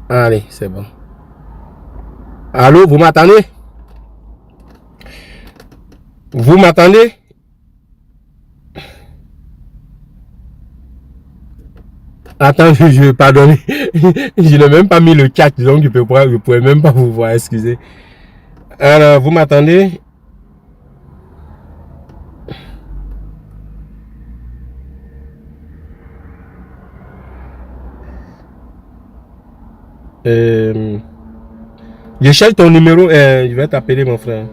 Allez, c'est bon. Allô, vous m'attendez? Vous m'attendez? Attends, je pardonne. Je n'ai même pas mis le chat, donc je pourrais même pas vous voir, excusez. Alors, vous m'attendez? Je cherche ton numéro, je vais t'appeler mon frère.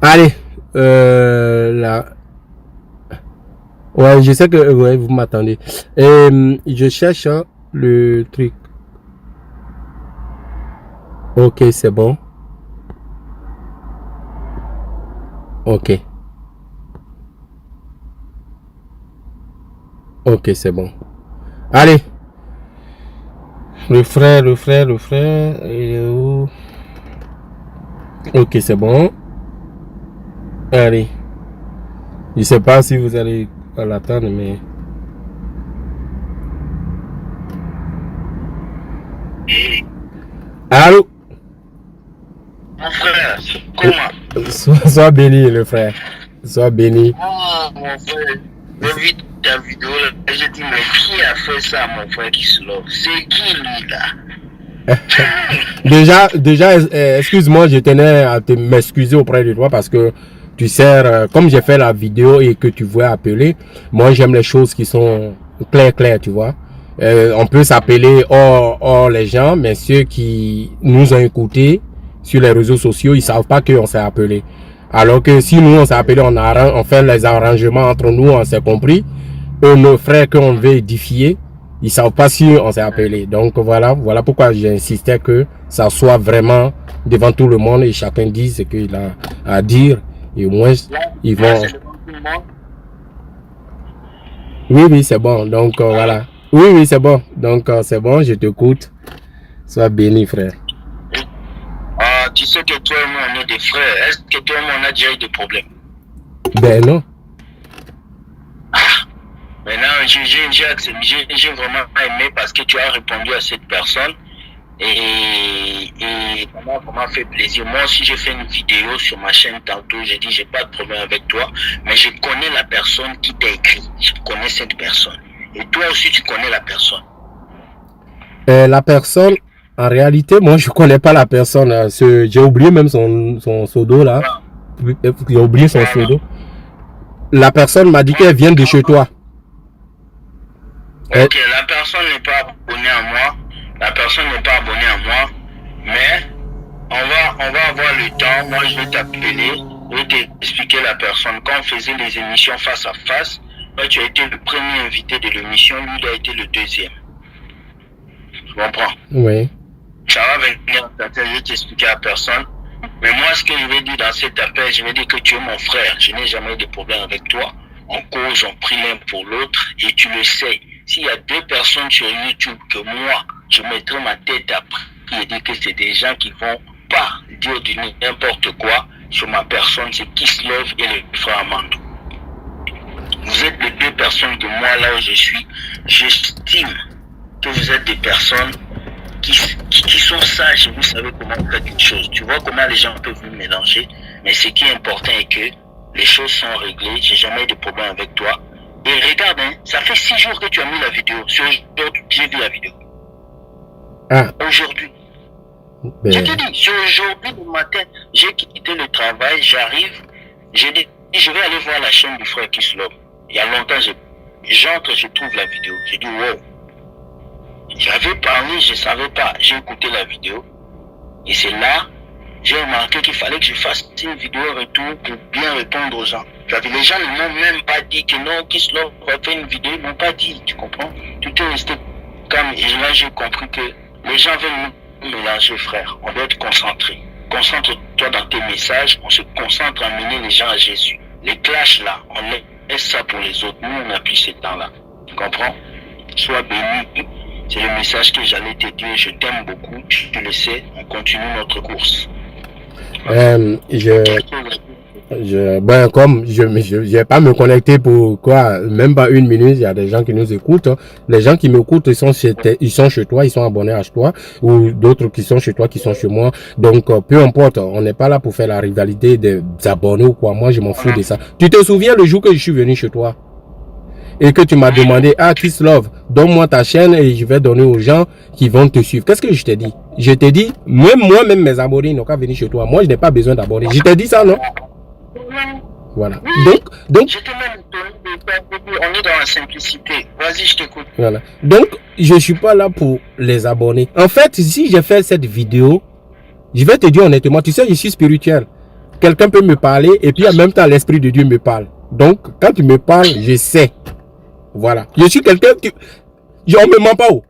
Allez, là. Ouais, je sais que ouais, vous m'attendez. Je cherche le truc. Ok, c'est bon. Ok. Ok, c'est bon. Allez. Le frère, il est où? Ok, c'est bon. Allez. Je sais pas si vous allez l'attendre, mais... Allô? Mon frère, comment? Sois béni, le frère. Sois béni. Oh, mon frère, j'ai vu ta vidéo là, j'ai dit, mais qui a fait ça, mon frère qui se love? C'est qui lui là? Déjà, excuse-moi, je tenais à m'excuser auprès de toi parce que tu sais, comme j'ai fait la vidéo et que tu vois appeler, moi j'aime les choses qui sont claires, tu vois. On peut s'appeler hors les gens, mais ceux qui nous ont écoutés sur les réseaux sociaux, ils savent pas qu'on s'est appelé. Alors que si nous on s'est appelé, on fait les arrangements entre nous, on s'est compris. Eux, nos frères qu'on veut édifier, ils savent pas si on s'est appelé. Donc voilà pourquoi j'insistais que ça soit vraiment devant tout le monde et chacun dise ce qu'il a à dire. Et au moins, ils vont... Oui, c'est bon. Donc voilà. Oui, c'est bon. Donc c'est bon, je t'écoute. Sois béni, frère. Ah, tu sais que toi et moi, on est des frères. Est-ce que toi et moi, on a déjà eu des problèmes? Ben non. Maintenant, j'ai vraiment aimé parce que tu as répondu à cette personne et ça m'a fait plaisir. Moi aussi, j'ai fait une vidéo sur ma chaîne tantôt. J'ai dit, j'ai pas de problème avec toi, mais je connais la personne qui t'a écrit. Je connais cette personne. Et toi aussi, tu connais la personne. La personne, en réalité, moi, je connais pas la personne. J'ai oublié même son pseudo là. J'ai oublié son pseudo. La personne m'a dit qu'elle vient de chez toi. Ok, la personne n'est pas abonnée à moi. La personne n'est pas abonnée à moi. Mais on va avoir le temps. Moi, je vais t'appeler. Je vais t'expliquer la personne. Quand on faisait les émissions face à face, toi, tu as été le premier invité de l'émission. Lui, il a été le deuxième. Tu comprends? Oui. Ça va venir, je vais t'expliquer à la personne. Mais moi, ce que je vais dire dans cet appel, je vais dire que tu es mon frère. Je n'ai jamais eu de problème avec toi. On cause, on prie l'un pour l'autre et tu le sais. S'il y a deux personnes sur YouTube que moi, je mettrai ma tête à prix et dire que c'est des gens qui vont pas dire du n'importe quoi sur ma personne, c'est Kisslove et le frère Amando. Vous êtes les deux personnes que moi, là où je suis, j'estime que vous êtes des personnes qui sont sages et vous savez comment faire une chose. Tu vois comment les gens peuvent vous mélanger, mais ce qui est important est que les choses sont réglées, j'ai jamais eu de problème avec toi. Et regarde, hein, ça fait 6 jours que tu as mis la vidéo. J'ai vu la vidéo. Ah. Aujourd'hui. Ben... Je te dis, aujourd'hui le matin, j'ai quitté le travail, j'arrive, j'ai dit, je vais aller voir la chaîne du frère Kisslove. Il y a longtemps, j'entre, je trouve la vidéo. J'ai dit, wow. J'avais parlé, je ne savais pas. J'ai écouté la vidéo. Et c'est là, j'ai remarqué qu'il fallait que je fasse une vidéo retour pour bien répondre aux gens. Les gens ne m'ont même pas dit que non, Kisslove va faire une vidéo. Ils ne m'ont pas dit, tu comprends? Tout est resté calme. Et là, j'ai compris que les gens veulent nous mélanger, frère. On doit être concentré. Concentre-toi dans tes messages. On se concentre à mener les gens à Jésus. Les clashs là, on laisse ça pour les autres. Nous, on n'a plus ce temps-là. Tu comprends? Sois béni. C'est le message que j'allais te dire. Je t'aime beaucoup. Tu le sais. On continue notre course. Ben, comme je vais pas me connecter pour quoi, même pas une minute, il y a des gens qui nous écoutent. Les gens qui m'écoutent, ils sont chez toi, ils sont abonnés à toi, ou d'autres qui sont chez toi, qui sont chez moi. Donc, peu importe, on n'est pas là pour faire la rivalité des abonnés ou quoi. Moi, je m'en fous de ça. Tu te souviens le jour que je suis venu chez toi? Et que tu m'as demandé, ah, Kisslove, donne-moi ta chaîne et je vais donner aux gens qui vont te suivre. Qu'est-ce que je t'ai dit? Je t'ai dit, même mes abonnés n'ont qu'à venir chez toi. Moi, je n'ai pas besoin d'abonnés. Je t'ai dit ça, non? Voilà. Donc, je t'ai même donné, on est dans la simplicité. Vas-y, je t'écoute. Voilà. Donc, je suis pas là pour les abonnés. En fait, si j'ai fait cette vidéo, je vais te dire honnêtement, tu sais, je suis spirituel. Quelqu'un peut me parler et puis en même temps, l'Esprit de Dieu me parle. Donc, quand tu me parles, je sais. Voilà. Je suis quelqu'un qui... On me ment pas. Oh.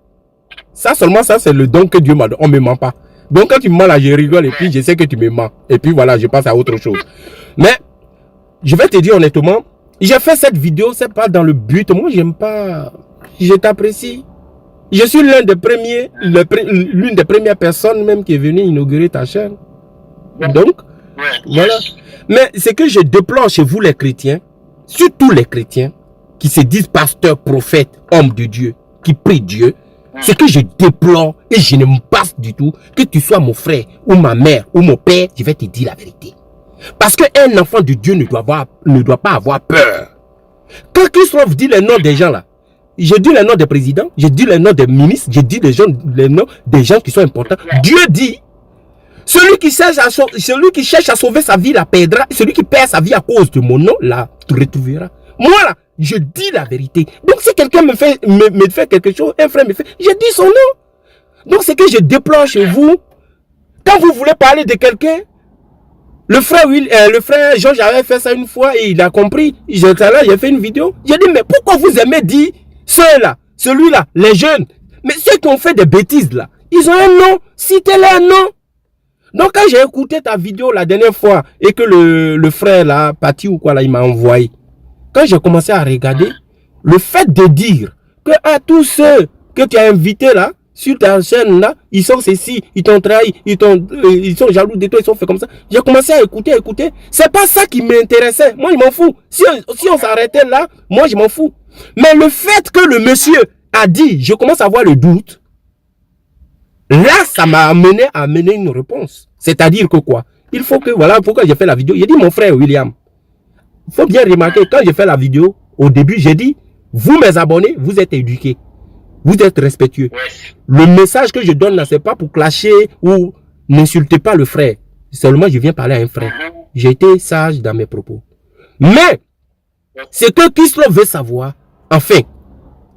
Ça seulement, ça c'est le don que Dieu m'a donné. On me ment pas. Donc, quand tu me mens là, je rigole et puis je sais que tu me mens. Et puis voilà, je passe à autre chose. Mais, je vais te dire honnêtement, j'ai fait cette vidéo, c'est pas dans le but. Moi, j'aime pas... Je t'apprécie. Je suis l'une des premières personnes même qui est venue inaugurer ta chaîne. Donc, Voilà. Mais c'est que je déplore chez vous les chrétiens, surtout les chrétiens, qui se disent pasteurs, prophètes, hommes de Dieu, qui prient Dieu. C'est que je déplore et je ne me passe du tout que tu sois mon frère ou ma mère ou mon père, je vais te dire la vérité. Parce qu'un enfant de Dieu ne doit pas avoir peur. Quand Christophe dit les noms des gens là, je dis les noms des présidents, je dis les noms des ministres, je dis les noms des gens qui sont importants. Dieu dit, celui qui cherche à sauver sa vie la perdra, celui qui perd sa vie à cause de mon nom la retrouvera. Moi là, je dis la vérité. Donc si quelqu'un me fait quelque chose, un frère me fait, je dis son nom. Donc c'est que je déplore chez vous. Quand vous voulez parler de quelqu'un, le frère Georges avait fait ça une fois et il a compris. J'ai fait une vidéo. J'ai dit, mais pourquoi vous aimez dire ceux-là, celui-là, les jeunes? Mais ceux qui ont fait des bêtises là, ils ont un nom. Citez-leur un nom. Donc quand j'ai écouté ta vidéo la dernière fois et que le frère là, Pati ou quoi là, il m'a envoyé. Quand j'ai commencé à regarder, le fait de dire que à tous ceux que tu as invités là, sur ta chaîne là, ils sont ceci, ils t'ont trahi, ils sont jaloux de toi, ils sont fait comme ça. J'ai commencé à écouter. C'est pas ça qui m'intéressait. Moi, je m'en fous. Si on s'arrêtait là, moi, je m'en fous. Mais le fait que le monsieur a dit, je commence à avoir le doute, là, ça m'a amené à mener une réponse. C'est-à-dire que quoi? Il faut que, voilà pourquoi j'ai fait la vidéo. J'ai dit, mon frère William, il faut bien remarquer, quand j'ai fait la vidéo, au début, j'ai dit, vous mes abonnés, vous êtes éduqués. Vous êtes respectueux. Le message que je donne là, c'est pas pour clasher ou n'insulter pas le frère. Seulement, je viens parler à un frère. J'ai été sage dans mes propos. Mais, ce que Christophe veut savoir, enfin,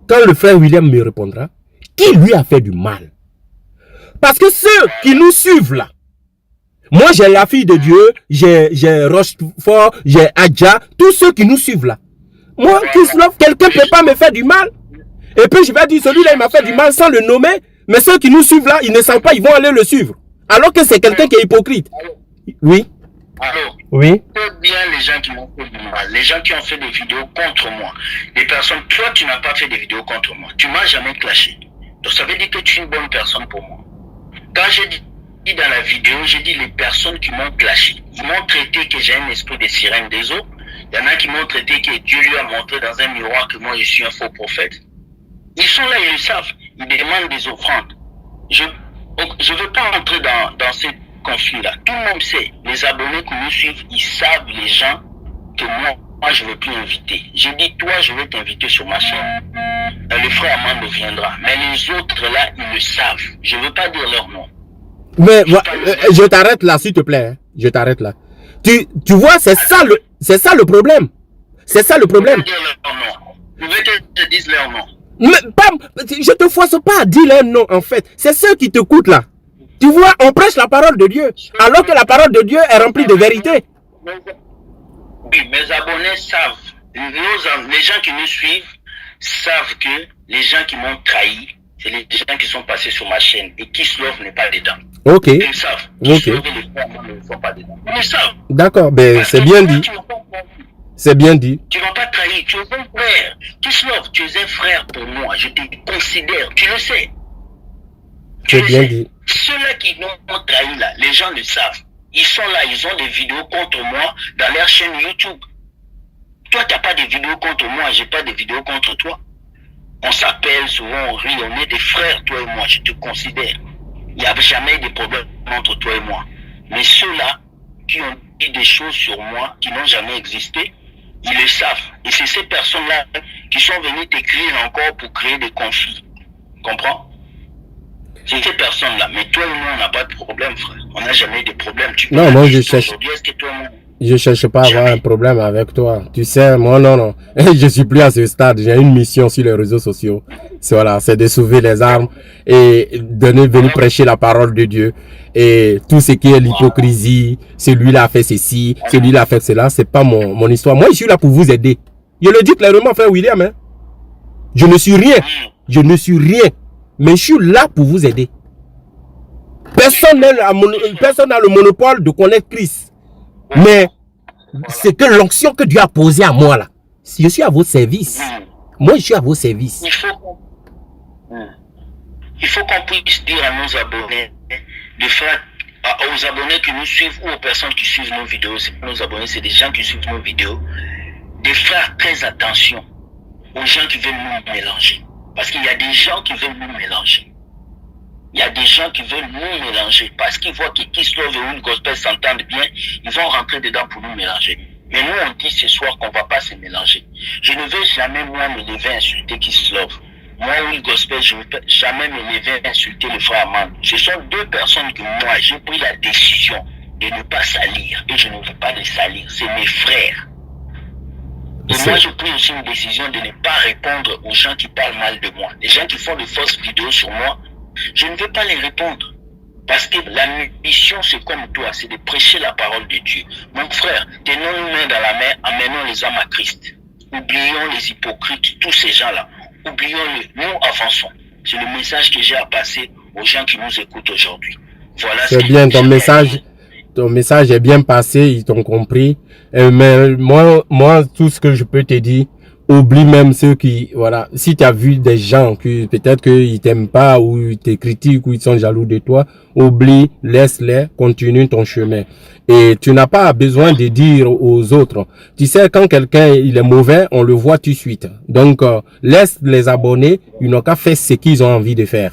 quand le frère William me répondra, qui lui a fait du mal? Parce que ceux qui nous suivent là, moi j'ai la fille de Dieu, j'ai Rochefort, j'ai Adja, tous ceux qui nous suivent là. Moi, Christophe, quelqu'un ne peut pas me faire du mal. Et puis je vais dire, celui-là il m'a fait du mal sans le nommer, mais ceux qui nous suivent là, ils ne savent pas, ils vont aller le suivre. Alors que c'est quelqu'un qui est hypocrite. Oui. Alors, oui. Bien les gens qui m'ont fait du mal, les gens qui ont fait des vidéos contre moi, les personnes, toi tu n'as pas fait des vidéos contre moi, tu m'as jamais clashé. Donc ça veut dire que tu es une bonne personne pour moi. Quand j'ai dit dans la vidéo, j'ai dit les personnes qui m'ont clashé, ils m'ont traité que j'ai un esprit de sirène des eaux. Il y en a qui m'ont traité que Dieu lui a montré dans un miroir que moi je suis un faux prophète. Ils sont là, ils le savent. Ils demandent des offrandes. Je ne veux pas entrer dans ce conflit-là. Tout le monde sait. Les abonnés qui nous suivent, ils savent, les gens, que moi je ne veux plus inviter. J'ai dit, toi, je vais t'inviter sur ma chaîne. Le frère Amando viendra. Mais les autres, là, ils le savent. Je ne veux pas dire leur nom. Mais je t'arrête là, s'il te plaît. Hein. Je t'arrête là. Tu vois, c'est ça le problème. C'est ça le problème. Je veux que je dise leur nom. Mais je te force pas à dire leur nom en fait. C'est ceux qui t'écoutent là. Tu vois, on prêche la parole de Dieu. Alors que la parole de Dieu est remplie de vérité. Oui, mes abonnés savent. Les gens qui nous suivent savent que les gens qui m'ont trahi, c'est les gens qui sont passés sur ma chaîne et qui Kislof n'est pas dedans. Ok. Ils savent. Ok. Ne sont pas dedans. Ils savent. D'accord, ben c'est bien dit. C'est bien dit. Tu ne m'as pas trahi, tu es un frère. Kislof, tu es un frère pour moi. Je te considère, tu le sais. C'est bien dit. Ceux-là qui m'ont trahi là, les gens le savent. Ils sont là, ils ont des vidéos contre moi dans leur chaîne YouTube. Toi, tu n'as pas de vidéos contre moi, j'ai pas de vidéos contre toi. On s'appelle souvent, on rit, on est des frères, toi et moi, je te considère. Il n'y a jamais de problème entre toi et moi. Mais ceux-là qui ont dit des choses sur moi qui n'ont jamais existé, ils le savent. Et c'est ces personnes-là qui sont venues t'écrire encore pour créer des conflits. Comprends? C'est ces personnes-là. Mais toi et moi, on n'a pas de problème, frère. On n'a jamais de problème. Non, moi, je cherche. Je ne cherche pas à avoir un problème avec toi. Tu sais, moi, non. Je suis plus à ce stade. J'ai une mission sur les réseaux sociaux. Voilà, c'est de sauver les armes et venir prêcher la parole de Dieu. Et tout ce qui est l'hypocrisie, celui-là a fait ceci, celui-là a fait cela, c'est pas mon histoire. Moi, je suis là pour vous aider. Je le dis clairement, frère William. Hein. Je ne suis rien. Je ne suis rien. Mais je suis là pour vous aider. Personne n'a le monopole de connaître Christ. Mais c'est que l'onction que Dieu a posée à moi là. Je suis à vos services. Moi, je suis à vos services. Il faut qu'on puisse dire à nos abonnés de faire aux abonnés qui nous suivent ou aux personnes qui suivent nos vidéos, c'est pas nos abonnés, c'est des gens qui suivent nos vidéos, de faire très attention aux gens qui veulent nous mélanger. Parce qu'il y a des gens qui veulent nous mélanger. Il y a des gens qui veulent nous mélanger parce qu'ils voient que Kiss Love et Will Gospel s'entendent bien, ils vont rentrer dedans pour nous mélanger. Mais nous, on dit ce soir qu'on ne va pas se mélanger. Je ne vais jamais, moi, me lever à insulter Kiss Love. Moi, Will Gospel, je ne vais jamais me lever à insulter le frère Amand. Ce sont deux personnes que moi, j'ai pris la décision de ne pas salir. Et je ne veux pas les salir. C'est mes frères. Et moi, j'ai pris aussi une décision de ne pas répondre aux gens qui parlent mal de moi. Les gens qui font de fausses vidéos sur moi, je ne veux pas les répondre. Parce que la mission, c'est comme toi, c'est de prêcher la parole de Dieu. Mon frère, tenons-nous main dans la main, amenons les âmes à Christ. Oublions les hypocrites, tous ces gens-là. Oublions-le, nous avançons. C'est le message que j'ai à passer aux gens qui nous écoutent aujourd'hui. Voilà. C'est bien, ton message est bien passé, ils t'ont compris. Mais moi, tout ce que je peux te dire, oublie même ceux qui, voilà, si tu as vu des gens qui peut-être qu'ils t'aiment pas ou ils te critiquent ou ils sont jaloux de toi, oublie, laisse-les, continue ton chemin. Et tu n'as pas besoin de dire aux autres. Tu sais, quand quelqu'un il est mauvais, on le voit tout de suite. Donc, laisse les abonnés, ils n'ont qu'à faire ce qu'ils ont envie de faire.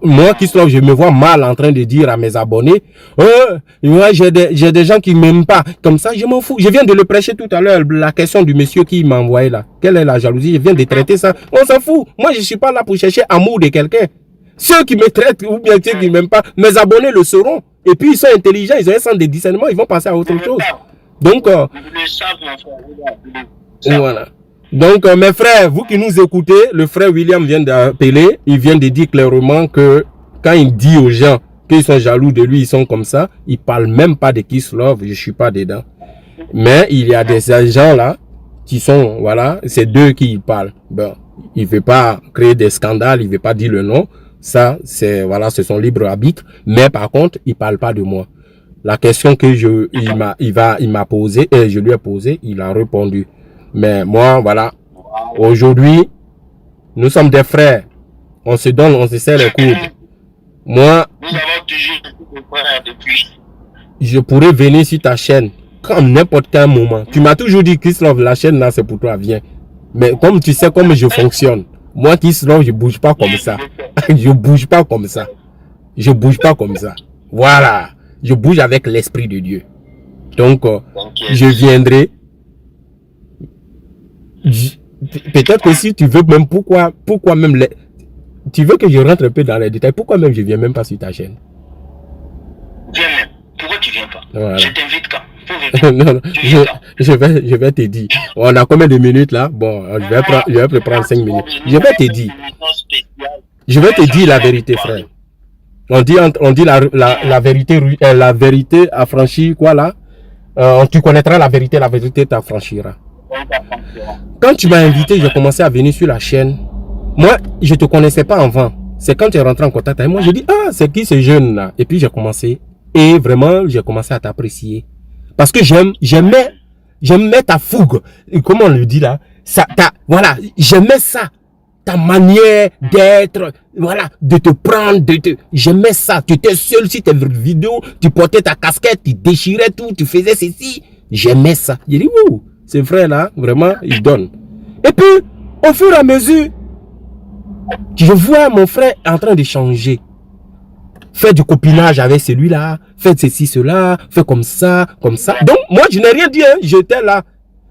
Moi, je me vois mal en train de dire à mes abonnés, moi, j'ai des gens qui m'aiment pas. Comme ça, je m'en fous. Je viens de le prêcher tout à l'heure, la question du monsieur qui m'a envoyé là. Quelle est la jalousie? Je viens de traiter ça. On s'en fout. Moi, je suis pas là pour chercher amour de quelqu'un. Ceux qui me traitent ou bien ceux qui m'aiment pas, mes abonnés le seront. Et puis, ils sont intelligents, ils ont un sens de discernement, ils vont passer à autre chose. Donc, voilà. Donc, mes frères, vous qui nous écoutez, le frère William vient d'appeler, il vient de dire clairement que quand il dit aux gens qu'ils sont jaloux de lui, ils sont comme ça, il parle même pas de Kiss Love, je suis pas dedans. Mais il y a des gens là qui sont, voilà, c'est d'eux qui parlent. Bon, il veut pas créer des scandales, il veut pas dire le nom. Ça, c'est, voilà, c'est son libre arbitre. Mais par contre, il parle pas de moi. La question que il m'a posée, et je lui ai posé, il a répondu. Mais moi, voilà, aujourd'hui, nous sommes des frères. On se donne, on se serre les coudes. Moi, nous avons toujours été des frères depuis. Je pourrais venir sur ta chaîne comme n'importe quel moment. Tu m'as toujours dit, Kiss Love, la chaîne là, c'est pour toi, viens. Mais comme tu sais comment je fonctionne, moi, Kiss Love, je bouge pas comme ça. Je bouge pas comme ça. Je bouge pas comme ça. Voilà. Je bouge avec l'Esprit de Dieu. Donc, je viendrai. Peut-être que si tu veux même, pourquoi même tu veux que je rentre un peu dans les détails, pourquoi même je viens même pas sur ta chaîne? Viens même. Pourquoi tu viens pas? Voilà. Je t'invite quand? Non, je vais te dire. On a combien de minutes là? Bon, je vais prendre 5 minutes. Je vais te dire. Je vais te dire la vérité, frère. On dit la vérité affranchit quoi là? Tu connaîtras la vérité t'affranchira. Quand tu m'as invité, j'ai commencé à venir sur la chaîne. Moi, je te connaissais pas avant. C'est quand tu es rentré en contact avec moi, j'ai dit, ah, c'est qui ce jeune là? Et puis j'ai commencé. Et vraiment, j'ai commencé à t'apprécier. Parce que j'aimais ta fougue. Et comment on le dit là? Voilà, j'aimais ça. Ta manière d'être, voilà, de te prendre, j'aimais ça. Tu étais seul sur tes vidéos, tu portais ta casquette, tu déchirais tout, tu faisais ceci. J'aimais ça. J'ai dit, ouh, ce frère là, vraiment, il donne. Et puis, au fur et à mesure, je vois mon frère en train de changer. Faire du copinage avec celui-là, faire ceci, cela, faire comme ça, comme ça. Donc, moi, je n'ai rien dit, hein. J'étais là.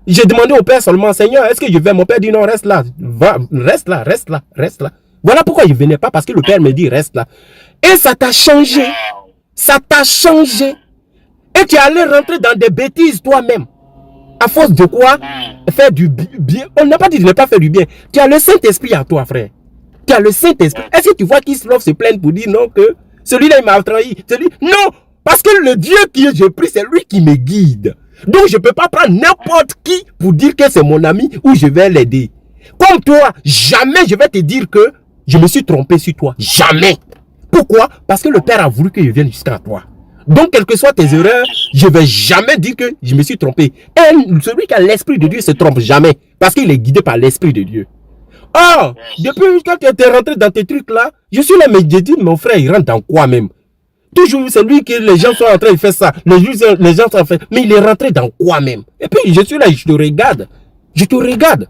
J'ai demandé au père seulement, Seigneur, est-ce que je vais? Mon père dit non, reste là. Va, reste là, reste là, reste là. Voilà pourquoi je ne venais pas, parce que le père me dit reste là. Et ça t'a changé. Ça t'a changé. Et tu es allé rentrer dans des bêtises toi-même. À force de quoi? Faire du bien. On n'a pas dit de ne pas faire du bien. Tu as le Saint-Esprit à toi, frère. Tu as le Saint-Esprit. Est-ce que tu vois Kiss Love se plaindre pour dire non, que celui-là, il m'a trahi? Non, parce que le Dieu que j'ai pris, c'est lui qui me guide. Donc, je ne peux pas prendre n'importe qui pour dire que c'est mon ami ou je vais l'aider. Comme toi, jamais je vais te dire que je me suis trompé sur toi. Jamais. Pourquoi? Parce que le Père a voulu que je vienne jusqu'à toi. Donc, quelles que soient tes erreurs, je ne vais jamais dire que je me suis trompé. Et celui qui a l'Esprit de Dieu ne se trompe jamais. Parce qu'il est guidé par l'Esprit de Dieu. Oh, depuis quand tu es rentré dans tes trucs là, je suis là, mais j'ai dit, mon frère, il rentre dans quoi même? Toujours, c'est lui que les gens sont en train de faire ça. Les gens sont en train. Mais il est rentré dans quoi même? Et puis, je suis là, je te regarde. Je te regarde.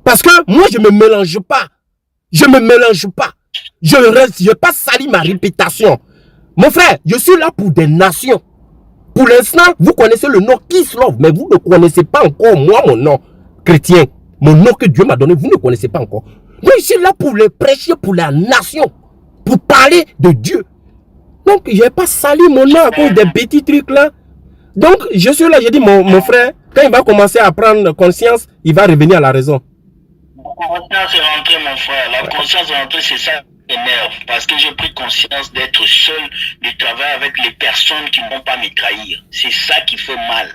Parce que moi, je ne me mélange pas. Je ne me mélange pas. Je n'ai pas sali ma réputation. Mon frère, je suis là pour des nations. Pour l'instant, vous connaissez le nom Kiss Love, mais vous ne connaissez pas encore moi, mon nom chrétien. Mon nom que Dieu m'a donné, vous ne connaissez pas encore. Moi, je suis là pour le prêcher pour la nation. Pour parler de Dieu. Donc, je n'ai pas sali mon nom à cause des petits trucs là. Donc, je suis là, j'ai dit, mon frère, quand il va commencer à prendre conscience, il va revenir à la raison. La conscience est rentrée, mon frère. La conscience est rentrée, c'est ça qui m'énerve. Parce que j'ai pris conscience d'être seul, de travailler avec les personnes qui ne vont pas me trahir. C'est ça qui fait mal.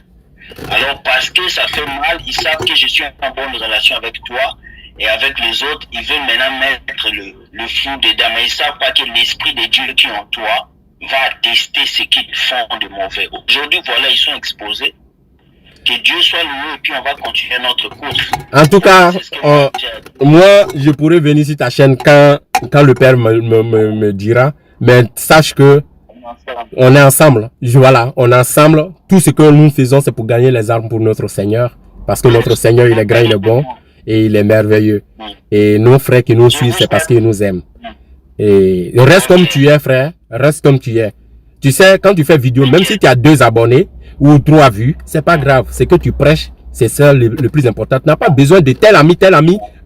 Alors, parce que ça fait mal, ils savent que je suis en bonne relation avec toi et avec les autres. Ils veulent maintenant mettre le flou dedans. Mais ils ne savent pas que l'esprit de Dieu qui est en toi va tester ce qu'ils font de mauvais. Aujourd'hui, voilà, ils sont exposés. Que Dieu soit loué et puis on va continuer notre course. En tout cas, moi, je pourrais venir sur ta chaîne quand le Père me dira. Mais sache que on est ensemble. Voilà, on est ensemble. Tout ce que nous faisons, c'est pour gagner les armes pour notre Seigneur. Parce que notre Seigneur, il est grand, il est bon et il est merveilleux. Et nos frères qui nous suivent, c'est parce qu'ils nous aiment. Et reste comme tu es, frère. Reste comme tu es. Tu sais, quand tu fais vidéo, même si tu as 2 abonnés ou 3 vues, c'est pas grave. C'est que tu prêches, c'est ça le plus important. Tu n'as pas besoin de tel ami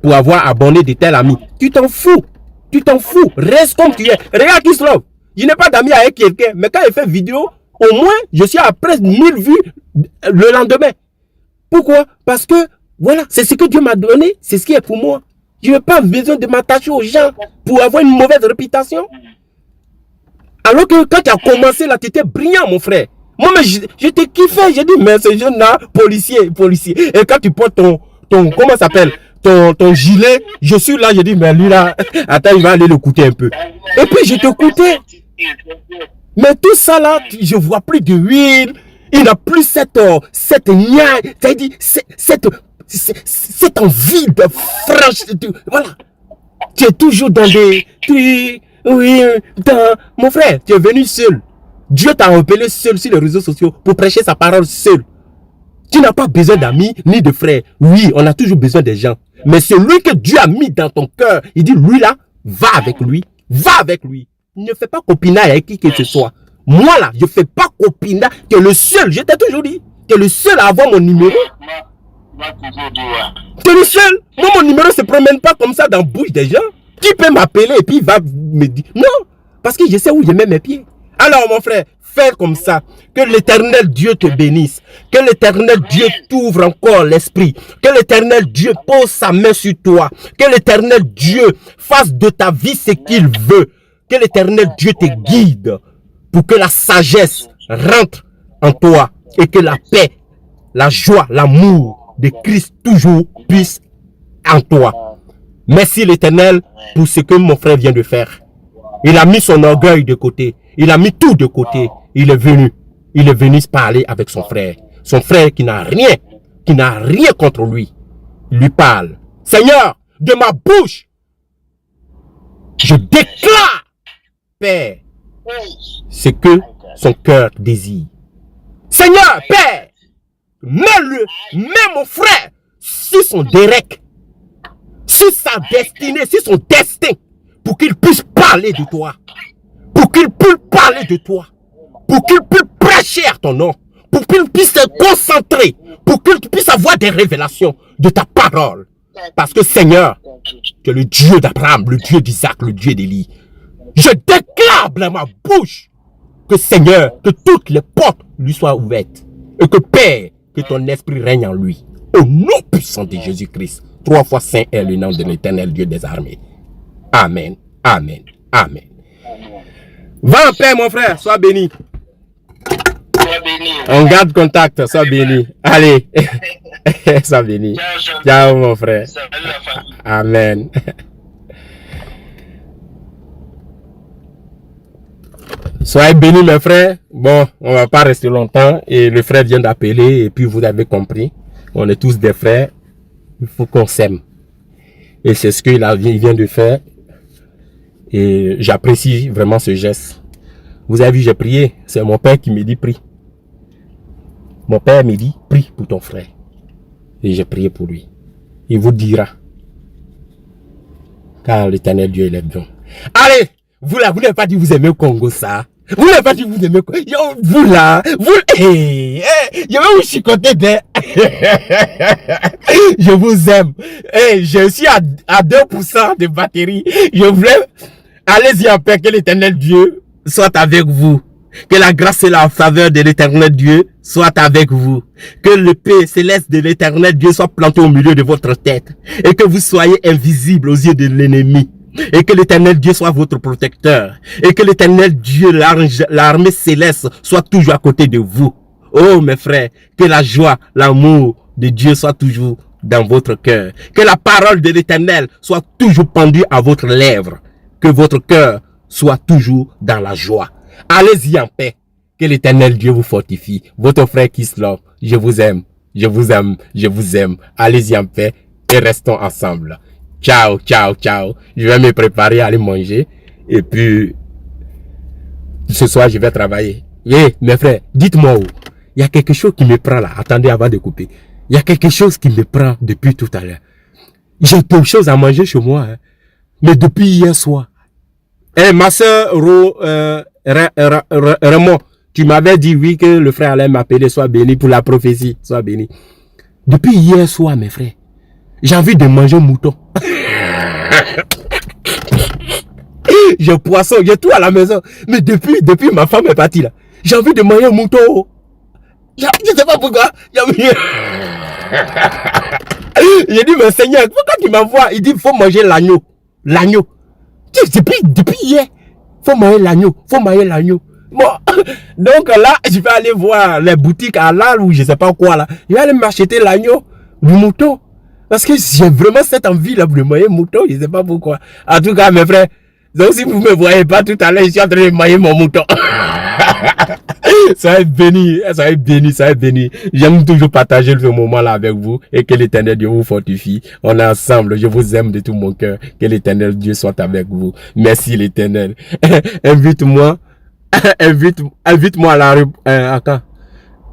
pour avoir abonné de tel ami. Tu t'en fous. Tu t'en fous. Reste comme tu es. Regarde Kiss Love. Je n'ai pas d'amis avec quelqu'un, mais quand il fait vidéo, au moins, je suis à presque 1000 vues le lendemain. Pourquoi? Parce que, voilà, c'est ce que Dieu m'a donné, c'est ce qui est pour moi. Je n'ai pas besoin de m'attacher aux gens pour avoir une mauvaise réputation. Alors que quand tu as commencé là, tu étais brillant, mon frère. Moi, mais je t'ai kiffé. J'ai dit, mais ce jeune-là, policier. Et quand tu portes ton comment ça s'appelle, ton gilet, je suis là, je dis, mais lui là, attends, il va aller le coûter un peu. Et puis, je t'écoutais. Mais tout ça là, je vois plus de huile. Il n'a plus cette niaille, c'est-à-dire, cette envie de franchir. Voilà. Tu es toujours dans des... Oui, mon frère, tu es venu seul. Dieu t'a appelé seul sur les réseaux sociaux pour prêcher sa parole seul. Tu n'as pas besoin d'amis ni de frères. Oui, on a toujours besoin des gens. Mais celui que Dieu a mis dans ton cœur, il dit, lui là, va avec lui. Va avec lui. Ne fais pas copinage avec qui que ce soit. Moi là, je ne fais pas copinage. Tu es le seul, je t'ai toujours dit. Tu es le seul à avoir mon numéro. Tu es le seul. Moi, mon numéro ne se promène pas comme ça dans la bouche des gens. Qui peut m'appeler et puis il va me dire non, parce que je sais où je mets mes pieds. Alors mon frère, fais comme ça. Que l'Éternel Dieu te bénisse. Que l'Éternel Dieu t'ouvre encore l'esprit. Que l'Éternel Dieu pose sa main sur toi. Que l'Éternel Dieu fasse de ta vie ce qu'il veut. Que l'Éternel Dieu te guide pour que la sagesse rentre en toi et que la paix, la joie, l'amour de Christ toujours puisse en toi. Merci l'Éternel pour ce que mon frère vient de faire. Il a mis son orgueil de côté. Il a mis tout de côté. Il est venu se parler avec son frère. Son frère qui n'a rien contre lui. Il lui parle. Seigneur, de ma bouche, je déclare, Père, ce que son cœur désire. Seigneur, Père, mets mon frère sur son direct. Sur sa destinée, sur son destin, pour qu'il puisse parler de toi, pour qu'il puisse parler de toi, pour qu'il puisse prêcher à ton nom, pour qu'il puisse se concentrer, pour qu'il puisse avoir des révélations de ta parole. Parce que Seigneur, tu es le Dieu d'Abraham, le Dieu d'Isaac, le Dieu d'Élie. Je déclare dans ma bouche que Seigneur, que toutes les portes lui soient ouvertes et que Père, que ton esprit règne en lui. Au nom puissant de Jésus-Christ. 3 fois saint est le nom de l'Éternel Dieu des armées. Amen, amen, amen. Va en paix, mon frère, sois béni. On garde contact, sois béni. Allez, sois béni. Ciao, mon frère. Amen. Soyez bénis, mes frères. Bon, on va pas rester longtemps. Et le frère vient d'appeler. Et puis, vous avez compris. On est tous des frères. Il faut qu'on s'aime. Et c'est ce qu'il vient de faire. Et j'apprécie vraiment ce geste. Vous avez vu, j'ai prié. C'est mon père qui me dit prie. Mon père me dit prie pour ton frère. Et j'ai prié pour lui. Il vous dira. Car l'Éternel Dieu, il est bon. Allez, vous là, vous n'avez pas dit vous aimez le Congo, ça. Vous n'avez pas dit vous aimez le Congo. Yo, vous là, vous, je vais vous chicoter des. Je vous aime. Je suis à 2% de batterie. Je voulais, allez-y en paix, que l'Éternel Dieu soit avec vous. Que la grâce et la faveur de l'Éternel Dieu soit avec vous. Que le paix céleste de l'Éternel Dieu soit planté au milieu de votre tête. Et que vous soyez invisible aux yeux de l'ennemi. Et que l'Éternel Dieu soit votre protecteur. Et que l'Éternel Dieu, l'armée céleste, soit toujours à côté de vous. Oh mes frères, que la joie, l'amour de Dieu soit toujours dans votre cœur. Que la parole de l'Éternel soit toujours pendue à votre lèvre. Que votre cœur soit toujours dans la joie. Allez-y en paix. Que l'Éternel Dieu vous fortifie. Votre frère Kislo, je vous aime. Je vous aime. Je vous aime. Allez-y en paix et restons ensemble. Ciao, ciao, ciao. Je vais me préparer à aller manger. Et puis, ce soir, je vais travailler. Mes frères, dites-moi où. Il y a quelque chose qui me prend là. Attendez avant de couper. Il y a quelque chose qui me prend depuis tout à l'heure. J'ai quelque chose à manger chez moi. Hein. Mais depuis hier soir. Ma soeur Raymond, tu m'avais dit oui que le frère allait m'appeler, sois béni pour la prophétie, sois béni. Depuis hier soir, mes frères, j'ai envie de manger mouton. J'ai poisson, j'ai tout à la maison. Mais depuis ma femme est partie là, j'ai envie de manger mouton. Je ne sais pas pourquoi. J'ai dit, mais Seigneur, pourquoi tu m'envoies? Il dit, il faut manger l'agneau. L'agneau. Depuis hier, faut manger l'agneau. Faut manger l'agneau. Bon, donc là, je vais aller voir les boutiques à l'âle ou je sais pas quoi là. Je vais aller m'acheter l'agneau, le mouton. Parce que j'ai vraiment cette envie là de manger mouton, je sais pas pourquoi. En tout cas, mes frères, donc si vous me voyez pas tout à l'heure, je suis en train de manger mon mouton. Ça va être béni, ça va être béni, ça va être béni. J'aime toujours partager ce moment-là avec vous et que l'Éternel Dieu vous fortifie. On est ensemble, je vous aime de tout mon cœur. Que l'Éternel Dieu soit avec vous. Merci l'Éternel. Invite-moi à la rue.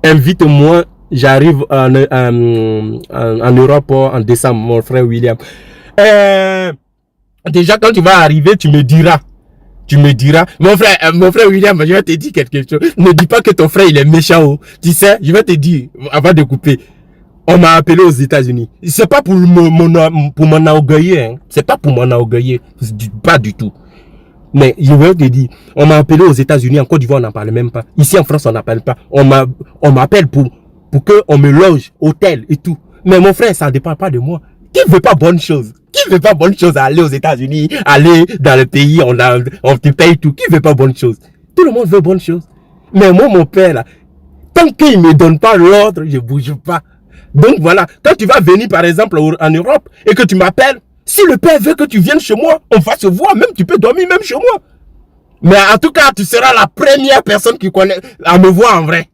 Invite-moi, j'arrive en Europe en décembre, mon frère William. Déjà quand tu vas arriver, tu me diras. Mon frère William, je vais te dire quelque chose. Ne dis pas que ton frère il est méchant. Tu sais, je vais te dire, avant de couper, on m'a appelé aux États-Unis. C'est pas pour m'enorgueillir, hein. C'est pas pour m'enorgueiller, pas du tout. Mais je vais te dire, on m'a appelé aux États-Unis, en Côte d'Ivoire on n'en parle même pas. Ici en France on n'appelle pas. On m'appelle pour que on me loge, hôtel et tout. Mais mon frère, ça ne dépend pas de moi. Qui veut pas bonne chose? Qui veut pas bonne chose à aller aux États-Unis, aller dans le pays, on te paye tout. Qui veut pas bonne chose? Tout le monde veut bonne chose. Mais moi, mon père, là, tant qu'il me donne pas l'ordre, je bouge pas. Donc voilà, quand tu vas venir par exemple en Europe et que tu m'appelles, si le père veut que tu viennes chez moi, on va se voir, même tu peux dormir même chez moi. Mais en tout cas, tu seras la première personne qui connaît à me voir en vrai.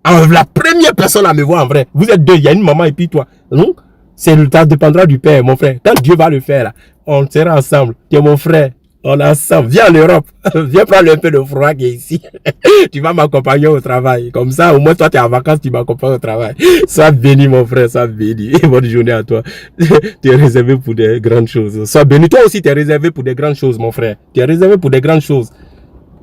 La première personne à me voir en vrai. Vous êtes deux, il y a une maman et puis toi. Non? Ça dépendra du père, mon frère. Quand Dieu va le faire, là, on sera ensemble. Tu es mon frère. On est ensemble. Viens en Europe. Viens prendre un peu de froid qui est ici. Tu vas m'accompagner au travail. Comme ça, au moins, toi, tu es en vacances, tu m'accompagnes au travail. Sois béni, mon frère. Sois béni. Bonne journée à toi. Tu es réservé pour des grandes choses. Sois béni. Toi aussi, tu es réservé pour des grandes choses, mon frère. Tu es réservé pour des grandes choses.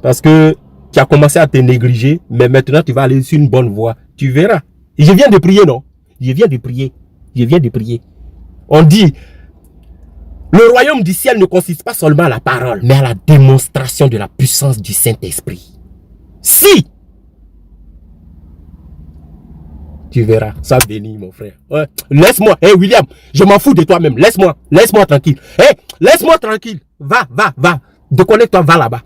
Parce que tu as commencé à te négliger, mais maintenant, tu vas aller sur une bonne voie. Tu verras. Et je viens de prier, non? Je viens de prier. Je viens de prier. On dit, le royaume du ciel ne consiste pas seulement à la parole, mais à la démonstration de la puissance du Saint-Esprit. Si tu verras, ça béni, mon frère. Ouais. Laisse-moi, William, je m'en fous de toi-même. Laisse-moi tranquille. Laisse-moi tranquille. Va. Déconnecte-toi, va là-bas.